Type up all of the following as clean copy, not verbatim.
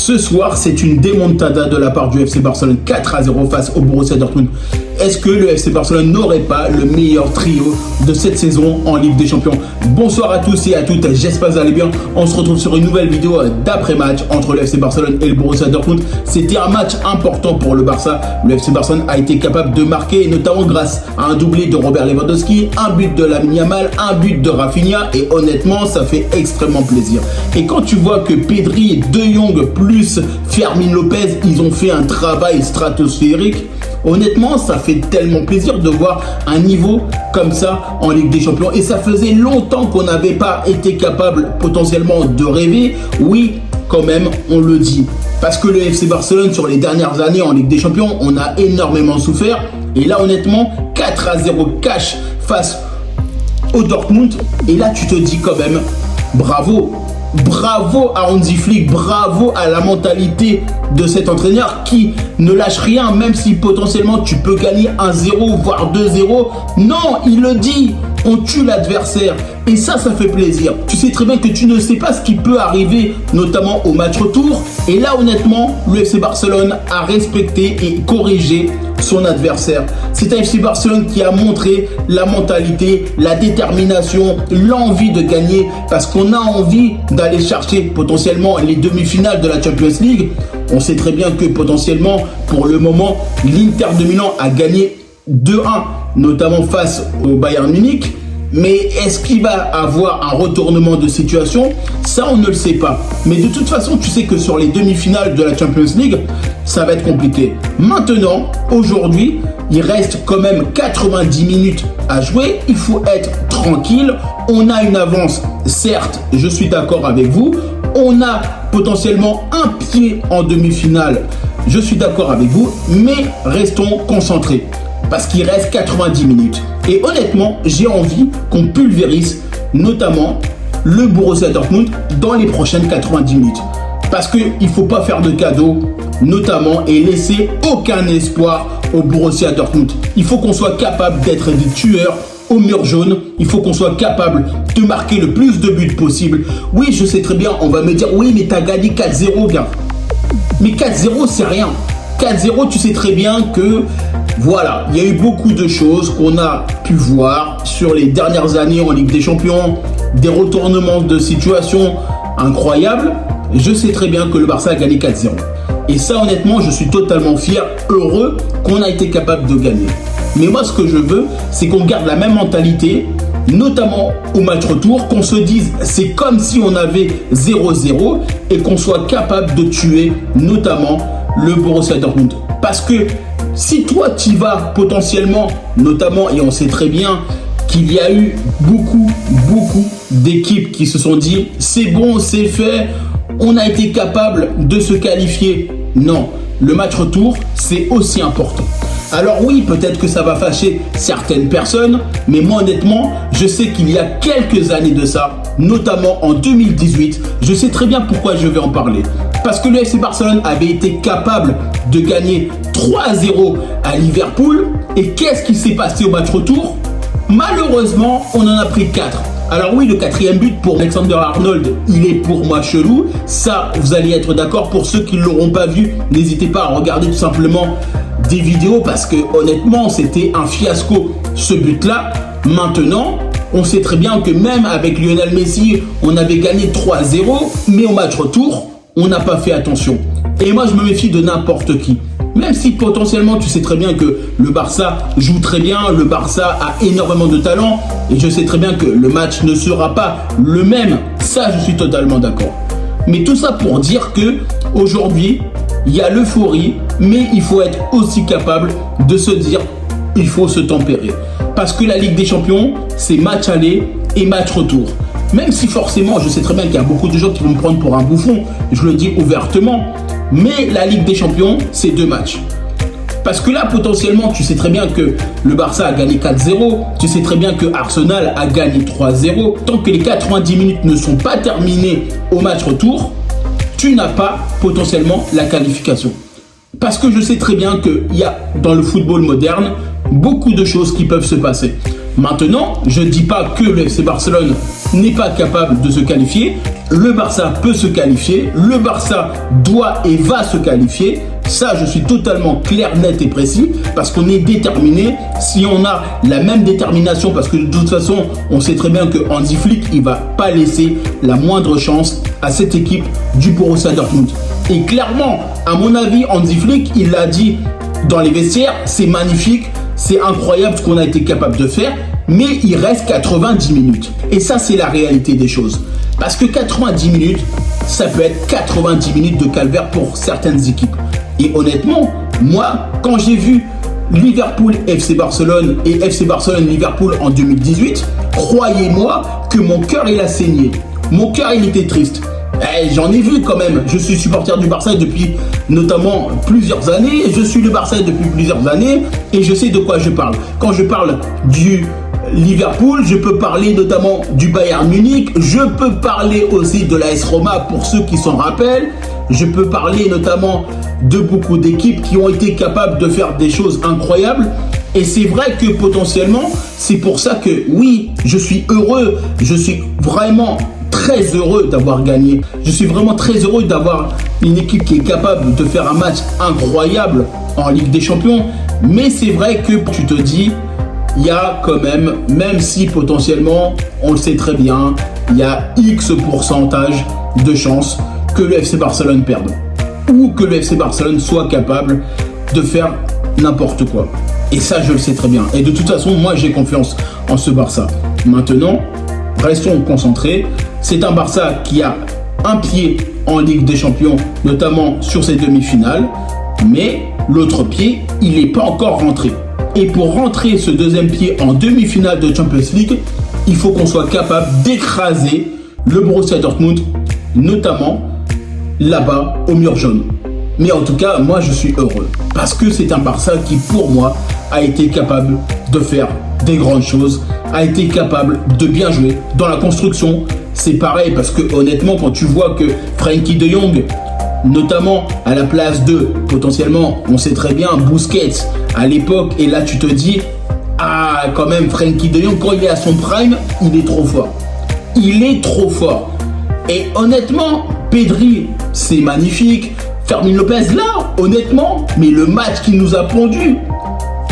Ce soir, c'est une démontada de la part du FC Barcelone 4-0 face au Borussia Dortmund. Est-ce que le FC Barcelone n'aurait pas le meilleur trio de cette saison en Ligue des Champions? Bonsoir à tous et à toutes, j'espère que vous allez bien. On se retrouve sur une nouvelle vidéo d'après-match entre le FC Barcelone et le Borussia Dortmund. C'était un match important pour le Barça. Le FC Barcelone a été capable de marquer, notamment grâce à un doublé de Robert Lewandowski, un but de Lamine Yamal, un but de Rafinha, et honnêtement, ça fait extrêmement plaisir. Et quand tu vois que Pedri, De Jong plus Fermin Lopez, ils ont fait un travail stratosphérique, honnêtement, ça fait tellement plaisir de voir un niveau comme ça en Ligue des Champions. Et ça faisait longtemps qu'on n'avait pas été capable potentiellement de rêver. Oui, quand même, on le dit. Parce que le FC Barcelone, sur les dernières années en Ligue des Champions, on a énormément souffert. Et là, honnêtement, 4-0 cash face au Dortmund. Et là, tu te dis quand même, bravo. Bravo à Hansi Flick, bravo à la mentalité de cet entraîneur qui ne lâche rien, même si potentiellement tu peux gagner 1-0 voire 2-0. Non, il le dit, on tue l'adversaire et ça fait plaisir. Tu sais très bien que tu ne sais pas ce qui peut arriver, notamment au match retour. Et là, honnêtement, le FC Barcelone a respecté et corrigé son adversaire. C'est un FC Barcelone qui a montré la mentalité, la détermination, l'envie de gagner, parce qu'on a envie d'aller chercher potentiellement les demi-finales de la Champions League. On sait très bien que potentiellement, pour le moment, l'Inter de Milan a gagné 2-1, notamment face au Bayern Munich. Mais est-ce qu'il va avoir un retournement de situation? Ça, on ne le sait pas. Mais de toute façon, tu sais que sur les demi-finales de la Champions League, ça va être compliqué. Maintenant, aujourd'hui, il reste quand même 90 minutes à jouer. Il faut être tranquille. On a une avance, certes, je suis d'accord avec vous. On a potentiellement un pied en demi-finale. Je suis d'accord avec vous, mais restons concentrés. Parce qu'il reste 90 minutes. Et honnêtement, j'ai envie qu'on pulvérise notamment le Borussia Dortmund dans les prochaines 90 minutes. Parce qu'il ne faut pas faire de cadeaux, notamment, et laisser aucun espoir au Borussia Dortmund. Il faut qu'on soit capable d'être des tueurs au mur jaune. Il faut qu'on soit capable de marquer le plus de buts possible. Oui, je sais très bien, on va me dire, oui, mais tu as gagné 4-0, bien. Mais 4-0, c'est rien. 4-0, tu sais très bien que voilà, il y a eu beaucoup de choses qu'on a pu voir sur les dernières années en Ligue des Champions, des retournements de situation incroyables. Je sais très bien que le Barça a gagné 4-0. Et ça, honnêtement, je suis totalement fier, heureux qu'on a été capable de gagner. Mais moi, ce que je veux, c'est qu'on garde la même mentalité, notamment au match retour, qu'on se dise c'est comme si on avait 0-0 et qu'on soit capable de tuer notamment le Borussia Dortmund. Parce que si toi tu vas potentiellement, notamment, et on sait très bien qu'il y a eu beaucoup d'équipes qui se sont dit c'est bon, c'est fait, on a été capable de se qualifier. Non, le match retour, c'est aussi important. Alors oui, peut-être que ça va fâcher certaines personnes, mais moi honnêtement, je sais qu'il y a quelques années de ça, notamment en 2018, je sais très bien pourquoi je vais en parler. Parce que le FC Barcelone avait été capable de gagner 3-0 à Liverpool. Et qu'est-ce qui s'est passé au match retour? Malheureusement, on en a pris 4. Alors oui, le 4e but pour Alexander-Arnold, il est pour moi chelou. Ça, vous allez être d'accord. Pour ceux qui ne l'auront pas vu, n'hésitez pas à regarder tout simplement des vidéos parce que honnêtement, c'était un fiasco ce but-là. Maintenant, on sait très bien que même avec Lionel Messi, on avait gagné 3-0, mais au match retour, on n'a pas fait attention. Et moi, je me méfie de n'importe qui. Même si potentiellement, tu sais très bien que le Barça joue très bien, le Barça a énormément de talent, et je sais très bien que le match ne sera pas le même. Ça, je suis totalement d'accord. Mais tout ça pour dire que aujourd'hui, il y a l'euphorie, mais il faut être aussi capable de se dire, il faut se tempérer. Parce que la Ligue des Champions, c'est match aller et match retour. Même si forcément, je sais très bien qu'il y a beaucoup de gens qui vont me prendre pour un bouffon, je le dis ouvertement, mais la Ligue des Champions, c'est 2 matchs. Parce que là, potentiellement, tu sais très bien que le Barça a gagné 4-0, tu sais très bien que Arsenal a gagné 3-0. Tant que les 90 minutes ne sont pas terminées au match retour, tu n'as pas potentiellement la qualification. Parce que je sais très bien qu'il y a dans le football moderne beaucoup de choses qui peuvent se passer. Maintenant, je ne dis pas que le FC Barcelone n'est pas capable de se qualifier. Le Barça peut se qualifier. Le Barça doit et va se qualifier. Ça, je suis totalement clair, net et précis parce qu'on est déterminé. Si on a la même détermination, parce que de toute façon, on sait très bien que Hansi Flick, il ne va pas laisser la moindre chance à cette équipe du Borussia Dortmund. Et clairement, à mon avis, Hansi Flick, il l'a dit dans les vestiaires, c'est magnifique. C'est incroyable ce qu'on a été capable de faire, mais il reste 90 minutes. Et ça, c'est la réalité des choses. Parce que 90 minutes, ça peut être 90 minutes de calvaire pour certaines équipes. Et honnêtement, moi, quand j'ai vu Liverpool FC Barcelone et FC Barcelone Liverpool en 2018, croyez-moi que mon cœur, il a saigné. Mon cœur, il était triste. J'en ai vu quand même. Je suis supporter du Barça depuis notamment plusieurs années. Je suis le Barça depuis plusieurs années et je sais de quoi je parle. Quand je parle du Liverpool, je peux parler notamment du Bayern Munich. Je peux parler aussi de l'AS Roma pour ceux qui s'en rappellent. Je peux parler notamment de beaucoup d'équipes qui ont été capables de faire des choses incroyables. Et c'est vrai que potentiellement, c'est pour ça que oui, je suis heureux. Je suis vraiment très heureux d'avoir gagné. Je suis vraiment très heureux d'avoir une équipe qui est capable de faire un match incroyable en Ligue des Champions. Mais c'est vrai que tu te dis, il y a quand même si potentiellement, on le sait très bien, il y a X pourcentage de chances que le FC Barcelone perde. Ou que le FC Barcelone soit capable de faire n'importe quoi. Et ça, je le sais très bien. Et de toute façon, moi, j'ai confiance en ce Barça. Maintenant, restons concentrés. C'est un Barça qui a un pied en Ligue des Champions, notamment sur ses demi-finales. Mais l'autre pied, il n'est pas encore rentré. Et pour rentrer ce deuxième pied en demi-finale de Champions League, il faut qu'on soit capable d'écraser le Borussia Dortmund, notamment là-bas au mur jaune. Mais en tout cas, moi je suis heureux parce que c'est un Barça qui, pour moi, a été capable de faire des grandes choses, a été capable de bien jouer dans la construction. C'est pareil parce que honnêtement, quand tu vois que Frenkie de Jong, notamment à la place de potentiellement, on sait très bien, Busquets à l'époque, et là tu te dis, ah quand même, Frenkie de Jong, quand il est à son prime, il est trop fort. Il est trop fort. Et honnêtement, Pedri, c'est magnifique. Fermin Lopez, là, honnêtement, mais le match qu'il nous a pondu.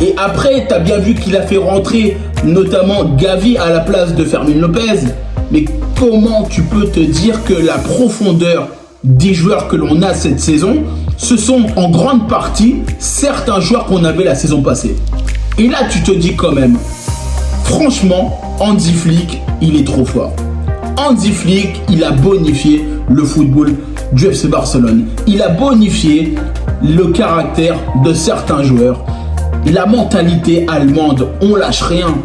Et après, tu as bien vu qu'il a fait rentrer notamment Gavi à la place de Fermin Lopez. Mais comment tu peux te dire que la profondeur des joueurs que l'on a cette saison, ce sont en grande partie certains joueurs qu'on avait la saison passée. Et là, tu te dis quand même, franchement, Hansi Flick, il est trop fort. Hansi Flick, il a bonifié le football du FC Barcelone. Il a bonifié le caractère de certains joueurs. La mentalité allemande, on lâche rien.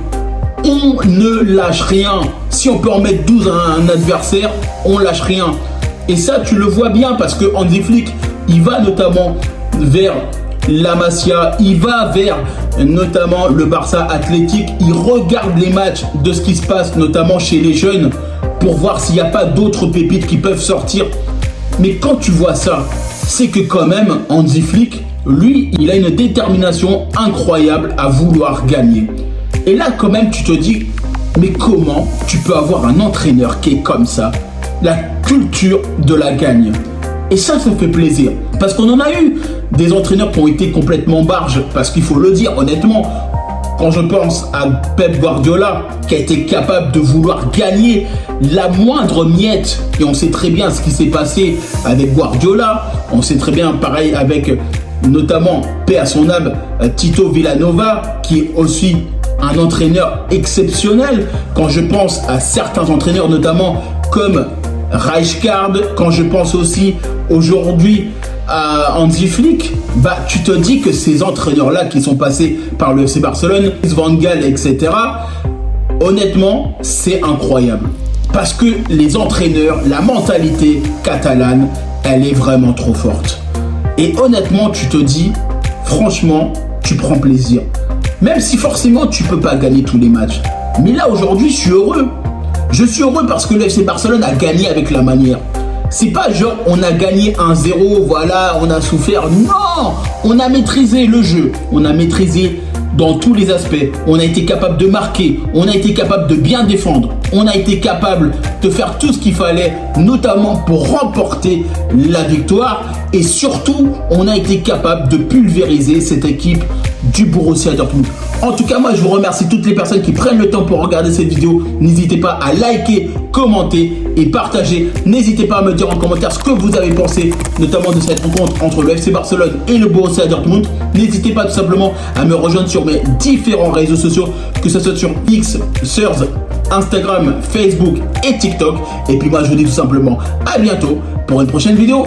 On ne lâche rien. Si on peut en mettre 12 à un adversaire, on lâche rien. Et ça, tu le vois bien parce que Hansi Flick, il va notamment vers la Masia, il va vers notamment le Barça Athletic. Il regarde les matchs de ce qui se passe notamment chez les jeunes pour voir s'il n'y a pas d'autres pépites qui peuvent sortir. Mais quand tu vois ça, c'est que quand même, Hansi Flick, lui, il a une détermination incroyable à vouloir gagner. Et là, quand même, tu te dis, mais comment tu peux avoir un entraîneur qui est comme ça, la culture de la gagne? Et ça fait plaisir. Parce qu'on en a eu des entraîneurs qui ont été complètement barges. Parce qu'il faut le dire, honnêtement, quand je pense à Pep Guardiola, qui a été capable de vouloir gagner la moindre miette, et on sait très bien ce qui s'est passé avec Guardiola, on sait très bien pareil avec notamment, paix à son âme, Tito Villanova, qui est aussi un entraîneur exceptionnel. Quand je pense à certains entraîneurs, notamment comme Rijkaard, quand je pense aussi aujourd'hui à Hansi Flick, bah, tu te dis que ces entraîneurs-là qui sont passés par le FC Barcelone, Van Gaal, etc., honnêtement, c'est incroyable. Parce que les entraîneurs, la mentalité catalane, elle est vraiment trop forte. Et honnêtement, tu te dis, franchement, tu prends plaisir. Même si forcément, tu ne peux pas gagner tous les matchs. Mais là, aujourd'hui, je suis heureux. Je suis heureux parce que le FC Barcelone a gagné avec la manière. C'est pas genre, on a gagné 1-0, voilà, on a souffert. Non, on a maîtrisé le jeu. On a maîtrisé dans tous les aspects. On a été capable de marquer, on a été capable de bien défendre, on a été capable de faire tout ce qu'il fallait, notamment pour remporter la victoire. Et surtout, on a été capable de pulvériser cette équipe du Borussia Dortmund. En tout cas, moi, je vous remercie toutes les personnes qui prennent le temps pour regarder cette vidéo. N'hésitez pas à liker, commenter et partager. N'hésitez pas à me dire en commentaire ce que vous avez pensé, notamment de cette rencontre entre le FC Barcelone et le Borussia Dortmund. N'hésitez pas tout simplement à me rejoindre sur mes différents réseaux sociaux, que ce soit sur X, Threads, Instagram, Facebook et TikTok. Et puis moi, je vous dis tout simplement à bientôt pour une prochaine vidéo.